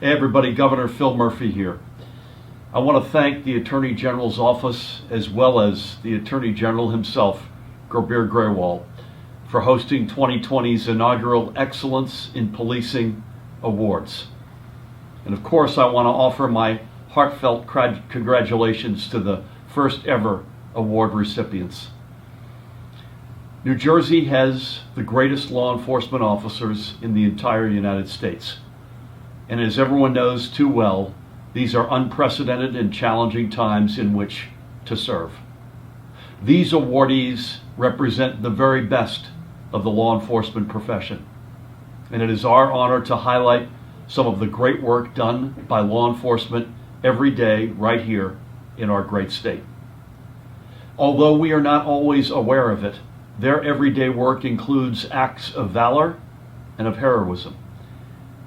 Hey everybody, Governor Phil Murphy here. I want to thank the Attorney General's office as well as the Attorney General himself, Gurbir Grewal, for hosting 2020's inaugural Excellence in Policing Awards. And of course, I want to offer my heartfelt congratulations to the first ever award recipients. New Jersey has the greatest law enforcement officers in the entire United States. And as everyone knows too well, these are unprecedented and challenging times in which to serve. These awardees represent the very best of the law enforcement profession. And it is our honor to highlight some of the great work done by law enforcement every day right here in our great state. Although we are not always aware of it, their everyday work includes acts of valor and of heroism.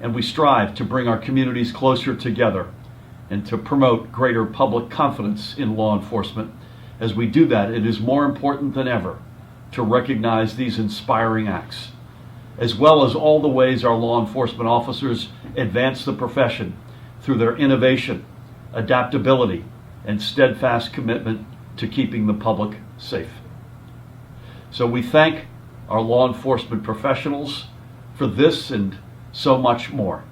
And we strive to bring our communities closer together and to promote greater public confidence in law enforcement. As we do that, it is more important than ever to recognize these inspiring acts, as well as all the ways our law enforcement officers advance the profession through their innovation, adaptability, and steadfast commitment to keeping the public safe. So we thank our law enforcement professionals for this and so much more.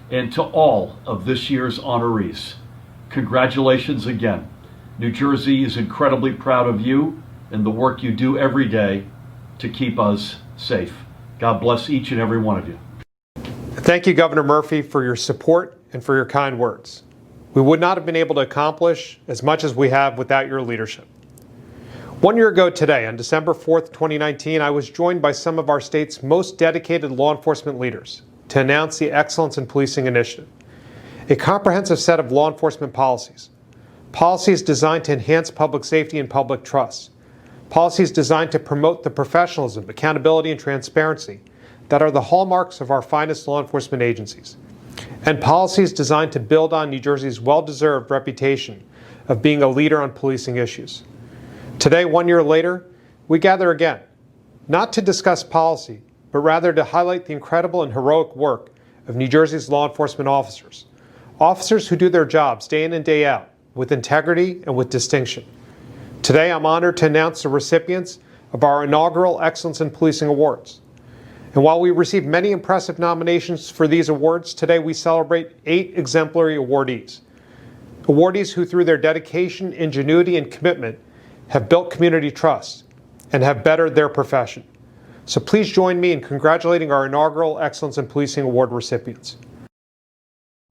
And to all of this year's honorees, congratulations again. New Jersey is incredibly proud of you and the work you do every day to keep us safe. God bless each and every one of you. Thank you, Governor Murphy, for your support and for your kind words. We would not have been able to accomplish as much as we have without your leadership. 1 year ago today, on December 4th, 2019, I was joined by some of our state's most dedicated law enforcement leaders to announce the Excellence in Policing Initiative, a comprehensive set of law enforcement policies. Policies designed to enhance public safety and public trust. Policies designed to promote the professionalism, accountability, and transparency that are the hallmarks of our finest law enforcement agencies. And policies designed to build on New Jersey's well-deserved reputation of being a leader on policing issues. Today, 1 year later, we gather again, not to discuss policy, but rather to highlight the incredible and heroic work of New Jersey's law enforcement officers. Officers who do their jobs day in and day out with integrity and with distinction. Today, I'm honored to announce the recipients of our inaugural Excellence in Policing Awards. And while we received many impressive nominations for these awards, today we celebrate 8 exemplary awardees. Awardees who, through their dedication, ingenuity, and commitment, have built community trust and have bettered their profession. So please join me in congratulating our inaugural Excellence in Policing Award recipients.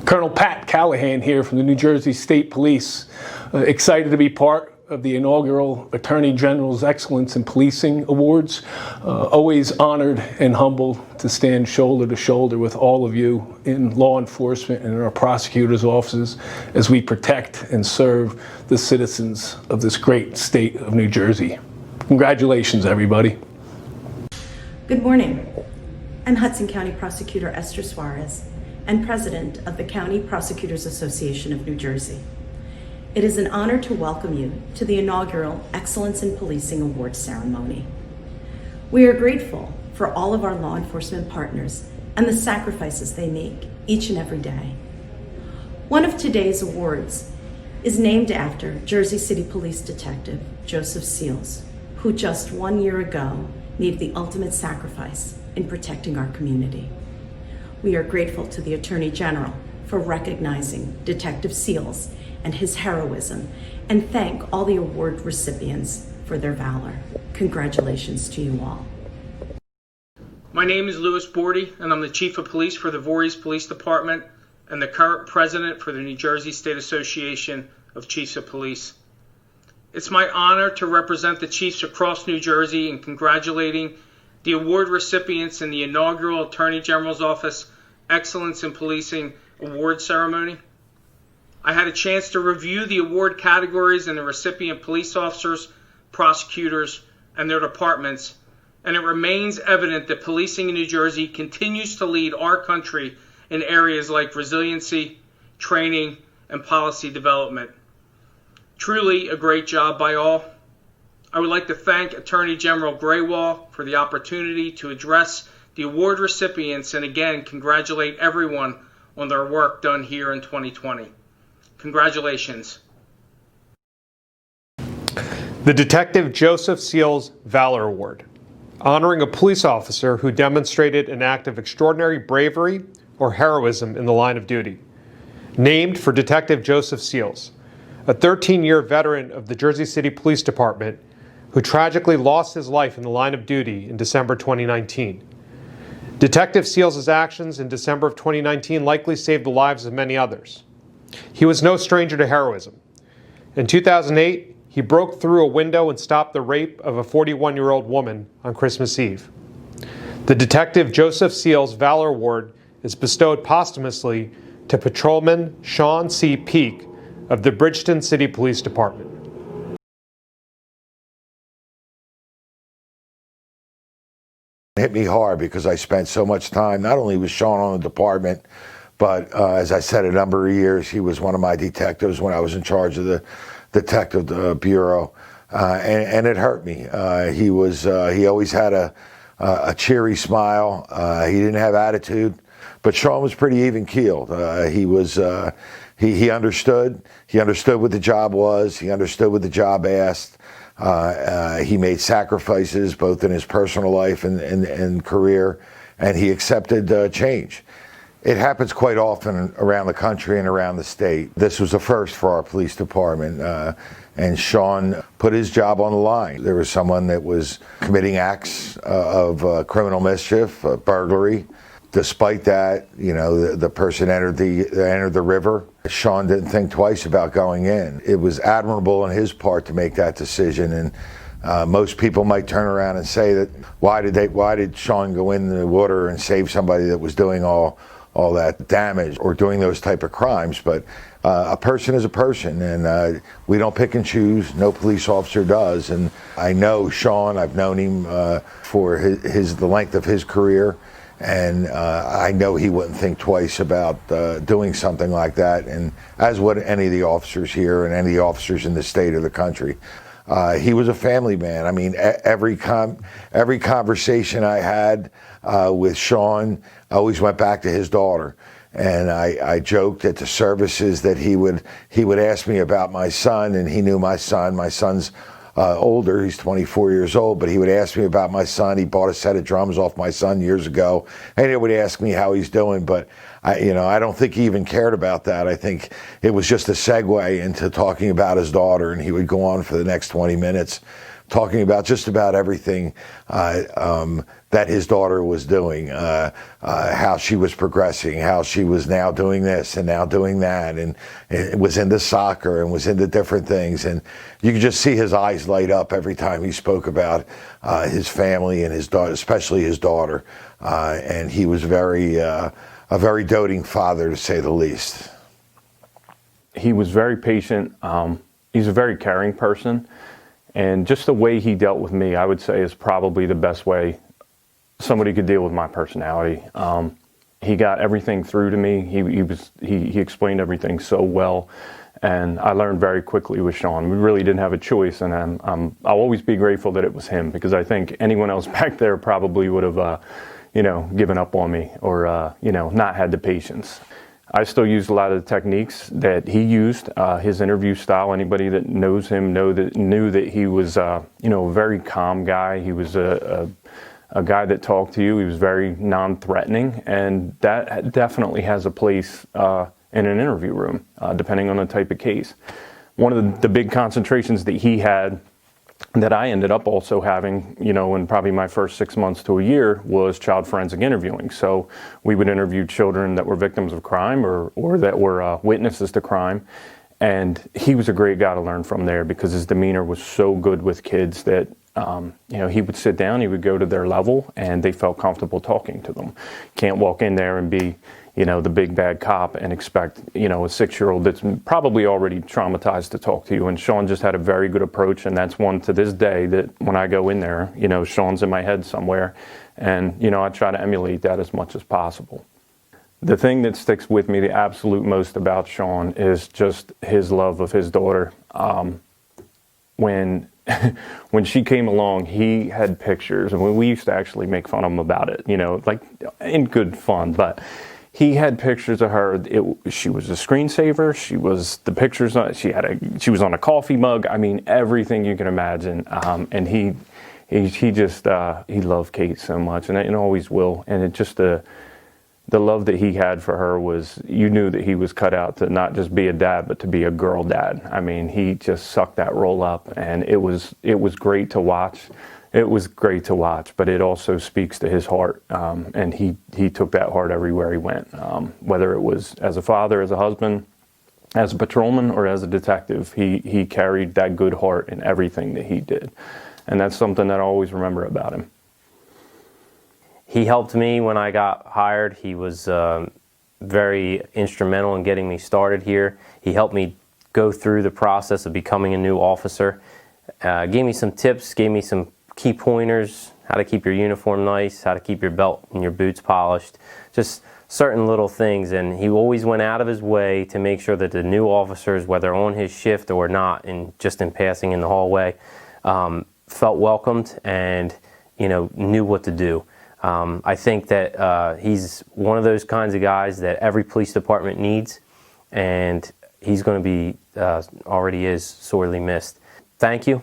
Colonel Pat Callahan here from the New Jersey State Police. Excited to be part of the inaugural Attorney General's Excellence in Policing Awards. Always honored and humbled to stand shoulder to shoulder with all of you in law enforcement and in our prosecutors' offices as we protect and serve the citizens of this great state of New Jersey. Congratulations, everybody. Good morning. I'm Hudson County Prosecutor Esther Suarez and President of the County Prosecutors Association of New Jersey. It is an honor to welcome you to the inaugural Excellence in Policing Awards ceremony. We are grateful for all of our law enforcement partners and the sacrifices they make each and every day. One of today's awards is named after Jersey City Police Detective Joseph Seals, who just 1 year ago made the ultimate sacrifice in protecting our community. We are grateful to the Attorney General for recognizing Detective Seals and his heroism, and thank all the award recipients for their valor. Congratulations to you all. My name is Louis Bordy, and I'm the Chief of Police for the Voorhees Police Department and the current President for the New Jersey State Association of Chiefs of Police. It's my honor to represent the chiefs across New Jersey in congratulating the award recipients in the inaugural Attorney General's Office Excellence in Policing Award ceremony. I had a chance to review the award categories and the recipient police officers, prosecutors, and their departments, and it remains evident that policing in New Jersey continues to lead our country in areas like resiliency, training, and policy development. Truly a great job by all. I would like to thank Attorney General Grewal for the opportunity to address the award recipients and again congratulate everyone on their work done here in 2020. Congratulations. The Detective Joseph Seals Valor Award, honoring a police officer who demonstrated an act of extraordinary bravery or heroism in the line of duty. Named for Detective Joseph Seals, a 13-year veteran of the Jersey City Police Department who tragically lost his life in the line of duty in December 2019. Detective Seals' actions in December of 2019 likely saved the lives of many others. He was no stranger to heroism. In 2008, he broke through a window and stopped the rape of a 41-year-old woman on Christmas Eve. The Detective Joseph Seals Valor Award is bestowed posthumously to Patrolman Sean C. Peake of the Bridgeton City Police Department. It hit me hard because I spent so much time, not only with Sean on the department, but as I said, a number of years, he was one of my detectives when I was in charge of the Detective Bureau, and it hurt me. He always had a cheery smile. He didn't have attitude, but Sean was pretty even-keeled. He understood. He understood what the job was. He understood what the job asked. He made sacrifices both in his personal life and career, and he accepted change. It happens quite often around the country and around the state. This was a first for our police department, and Sean put his job on the line. There was someone that was committing acts of criminal mischief, burglary. Despite that, you know, the person entered the river. Sean didn't think twice about going in. It was admirable on his part to make that decision, and most people might turn around and say that why did Sean go in the water and save somebody that was doing all that damage or doing those type of crimes? But a person is a person, and we don't pick and choose. No police officer does. And I know Sean. I've known him for the length of his career, and I know he wouldn't think twice about doing something like that, and as would any of the officers here and any of the officers in the state or the country. He was a family man. I mean, every conversation I had with Sean always went back to his daughter. And I joked at the services that he would ask me about my son, and he knew my son. My son's older, he's 24 years old, but he would ask me about my son. He bought a set of drums off my son years ago, and he would ask me how he's doing, but I don't think he even cared about that. I think it was just a segue into talking about his daughter, and he would go on for the next 20 minutes talking about just about everything that his daughter was doing, how she was progressing, how she was now doing this and now doing that, and was into soccer and was into different things. And you could just see his eyes light up every time he spoke about his family and his daughter, especially his daughter. And he was a very doting father, to say the least. He was very patient. He's a very caring person. And just the way he dealt with me, I would say, is probably the best way somebody could deal with my personality. He got everything through to me. He explained everything so well, and I learned very quickly with Sean. We really didn't have a choice, and I'll always be grateful that it was him, because I think anyone else back there probably would have, given up on me or not had the patience. I still use a lot of the techniques that he used, his interview style. Anybody that knows him knew that he was, a very calm guy. He was a guy that talked to you. He was very non-threatening, and that definitely has a place in an interview room, depending on the type of case. One of the big concentrations that he had, that I ended up also having, in probably my first 6 months to a year, was child forensic interviewing. So we would interview children that were victims of crime or that were witnesses to crime. And he was a great guy to learn from there, because his demeanor was so good with kids that, he would sit down, he would go to their level, and they felt comfortable talking to them. Can't walk in there and be, the big bad cop and expect, a 6-year-old that's probably already traumatized to talk to you. And Sean just had a very good approach, and that's one to this day that when I go in there, Sean's in my head somewhere, and, I try to emulate that as much as possible. The thing that sticks with me the absolute most about Sean is just his love of his daughter. When she came along, he had pictures, and we used to actually make fun of him about it, like in good fun, but he had pictures of her. She was a screensaver. She was the pictures. She was on a coffee mug. I mean, everything you can imagine. And he just he loved Kate so much, and always will. And it just the love that he had for her was, you knew that he was cut out to not just be a dad, but to be a girl dad. I mean, he just sucked that role up, and it was great to watch. It was great to watch, but it also speaks to his heart, and he took that heart everywhere he went, whether it was as a father, as a husband, as a patrolman, or as a detective. He carried that good heart in everything that he did, and that's something that I always remember about him. He helped me when I got hired. He was very instrumental in getting me started here. He helped me go through the process of becoming a new officer. Gave me some tips, gave me some key pointers, how to keep your uniform nice, how to keep your belt and your boots polished, just certain little things. And he always went out of his way to make sure that the new officers, whether on his shift or not, and just in passing in the hallway, felt welcomed and knew what to do. I think that he's one of those kinds of guys that every police department needs, and he's going to be, already is, sorely missed. Thank you.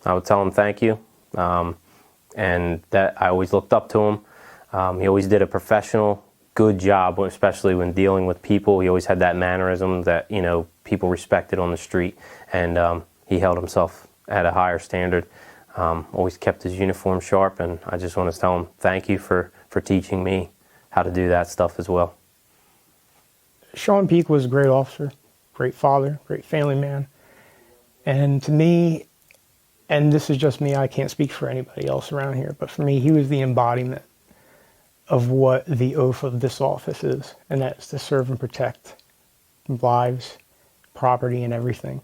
I would tell him thank you, and that I always looked up to him. He always did a professional, good job, especially when dealing with people. He always had that mannerism that people respected on the street, and he held himself at a higher standard. Always kept his uniform sharp, and I just want to tell him thank you for teaching me how to do that stuff as well. Sean Peak was a great officer, great father, great family man. And to me, and this is just me, I can't speak for anybody else around here, but for me, he was the embodiment of what the oath of this office is, and that's to serve and protect lives, property, and everything.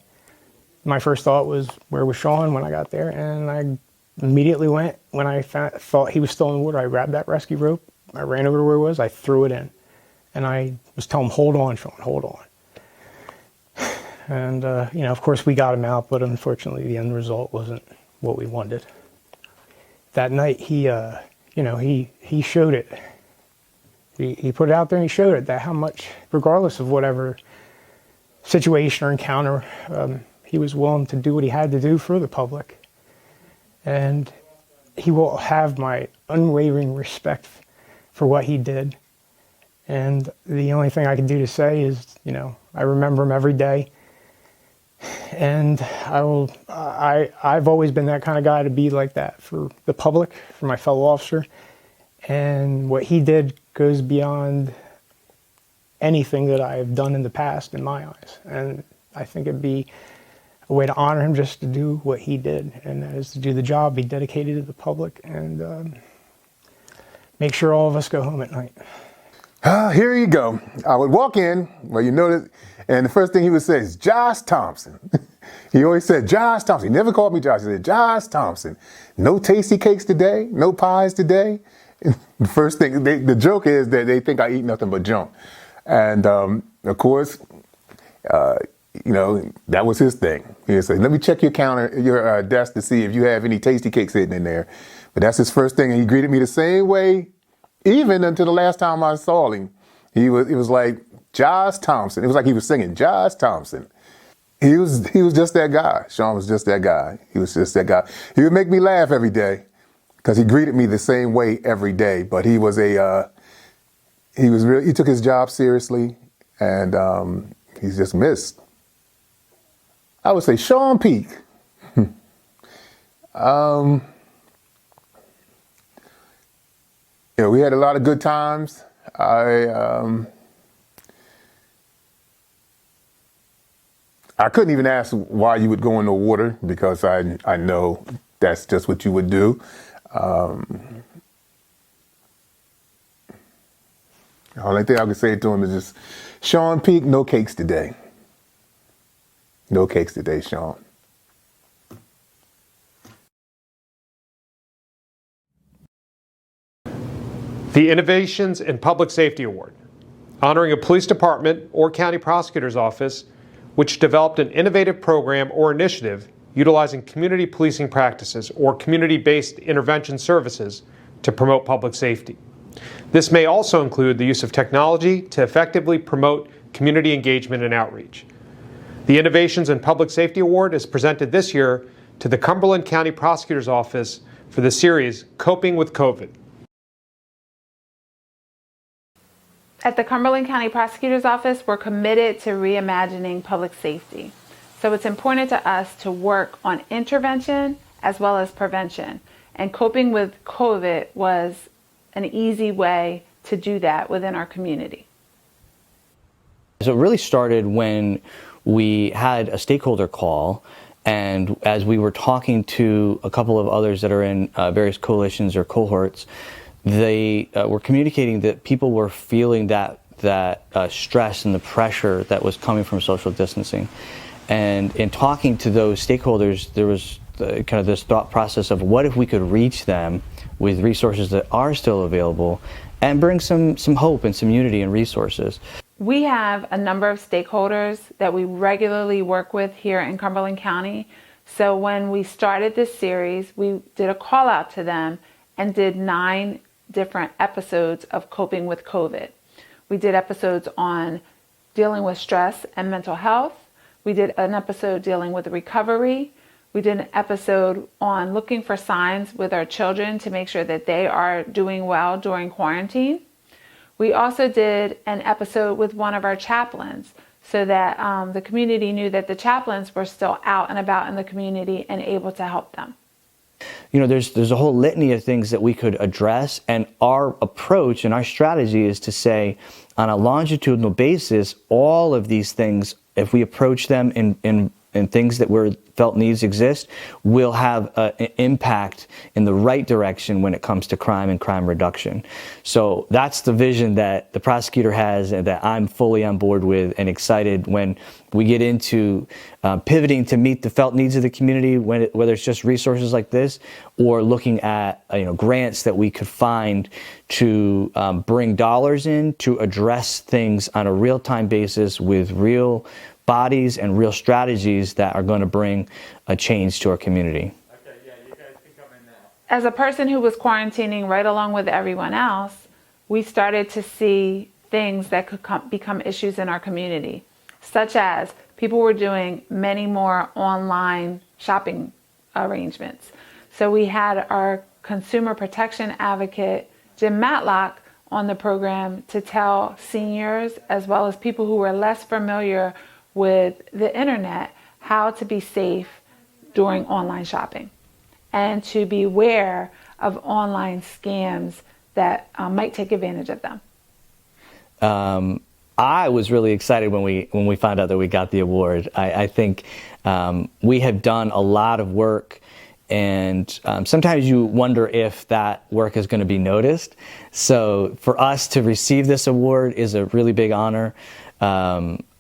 My first thought was, where was Sean when I got there? And I immediately went, when I thought he was still in the water, I grabbed that rescue rope, I ran over to where he was, I threw it in. And I was telling him, hold on, Sean, hold on. And, of course we got him out, but unfortunately the end result wasn't what we wanted. That night he showed it. He put it out there and he showed it, that how much, regardless of whatever situation or encounter, he was willing to do what he had to do for the public. And he will have my unwavering respect for what he did. And the only thing I can do to say is, I remember him every day. And I've always been that kind of guy to be like that for the public, for my fellow officer. And what he did goes beyond anything that I've done in the past in my eyes. And I think it'd be a way to honor him just to do what he did, and that is to do the job, be dedicated to the public, and make sure all of us go home at night. Here you go. I would walk in, and the first thing he would say is, Josh Thompson. He always said, Josh Thompson. He never called me Josh. He said, Josh Thompson. No tasty cakes today, no pies today. The first thing, the joke is that they think I eat nothing but junk. And of course, that was his thing. He would say, let me check your desk to see if you have any tasty cakes sitting in there. But that's his first thing. And he greeted me the same way, even until the last time I saw him. It was like, Josh Thompson. It was like he was singing, Josh Thompson. He was just that guy. Sean was just that guy. He was just that guy. He would make me laugh every day because he greeted me the same way every day. But he took his job seriously, and he's just missed. I would say Sean Peak. We had a lot of good times. I couldn't even ask why you would go in the water because I know that's just what you would do. The only thing I could say to him is just, Sean Peak, no cakes today. No cakes today, Sean. The Innovations in Public Safety Award, honoring a police department or county prosecutor's office which developed an innovative program or initiative utilizing community policing practices or community-based intervention services to promote public safety. This may also include the use of technology to effectively promote community engagement and outreach. The Innovations in Public Safety Award is presented this year to the Cumberland County Prosecutor's Office for the series Coping with COVID. At the Cumberland County Prosecutor's Office, we're committed to reimagining public safety. So it's important to us to work on intervention as well as prevention. And coping with COVID was an easy way to do that within our community. So it really started when we had a stakeholder call, and as we were talking to a couple of others that are in various coalitions or cohorts, they were communicating that people were feeling that stress and the pressure that was coming from social distancing. And in talking to those stakeholders, there was kind of this thought process of what if we could reach them with resources that are still available and bring some hope and some unity and resources. We have a number of stakeholders that we regularly work with here in Cumberland County. So when we started this series, we did a call out to them and did 9 different episodes of Coping with COVID. We did episodes on dealing with stress and mental health. We did an episode dealing with recovery. We did an episode on looking for signs with our children to make sure that they are doing well during quarantine. We also did an episode with one of our chaplains so that the community knew that the chaplains were still out and about in the community and able to help them. You know, there's a whole litany of things that we could address, and our approach and our strategy is to say, on a longitudinal basis, all of these things, if we approach them in things that where felt needs exist, will have an impact in the right direction when it comes to crime and crime reduction. So that's the vision that the prosecutor has and that I'm fully on board with and excited when we get into pivoting to meet the felt needs of the community, whether it's just resources like this or looking at grants that we could find to bring dollars in to address things on a real-time basis with real bodies and real strategies that are going to bring a change to our community. Okay, yeah, you guys can come in now. As a person who was quarantining right along with everyone else, we started to see things that could become issues in our community, such as people were doing many more online shopping arrangements. So we had our consumer protection advocate, Jim Matlock, on the program to tell seniors as well as people who were less familiar with the internet how to be safe during online shopping and to be aware of online scams that might take advantage of them. I was really excited when we found out that we got the award. I think we have done a lot of work, and sometimes you wonder if that work is going to be noticed. So for us to receive this award is a really big honor.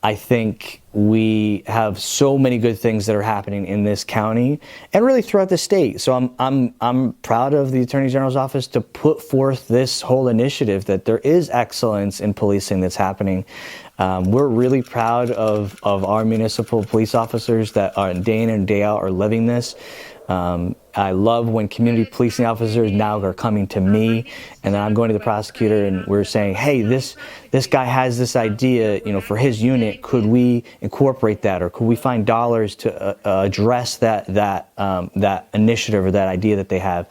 I think we have so many good things that are happening in this county and really throughout the state. So I'm proud of the Attorney General's office to put forth this whole initiative that there is excellence in policing that's happening. We're really proud of our municipal police officers that are day in and day out are living this. I love when community policing officers now are coming to me, and then I'm going to the prosecutor and we're saying, hey, this guy has this idea, for his unit. Could we incorporate that, or could we find dollars to address that initiative or that idea that they have?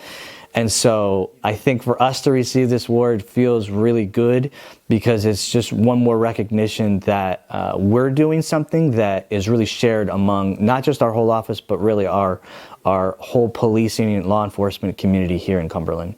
And so I think for us to receive this award feels really good because it's just one more recognition that we're doing something that is really shared among not just our whole office, but really our whole policing and law enforcement community here in Cumberland.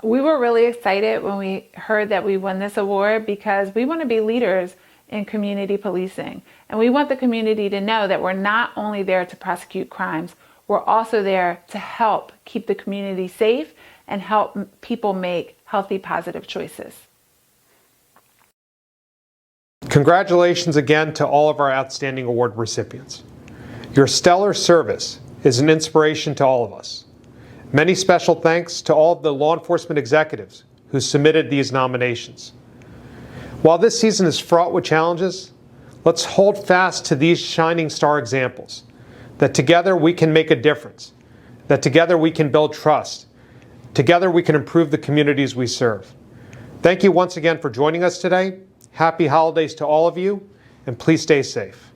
We were really excited when we heard that we won this award because we want to be leaders in community policing. And we want the community to know that we're not only there to prosecute crimes, we're also there to help keep the community safe and help people make healthy, positive choices. Congratulations again to all of our outstanding award recipients. Your stellar service is an inspiration to all of us. Many special thanks to all of the law enforcement executives who submitted these nominations. While this season is fraught with challenges, let's hold fast to these shining star examples, that together we can make a difference, that together we can build trust, Together we can improve the communities we serve. Thank you once again for joining us today. Happy holidays to all of you, and please stay safe.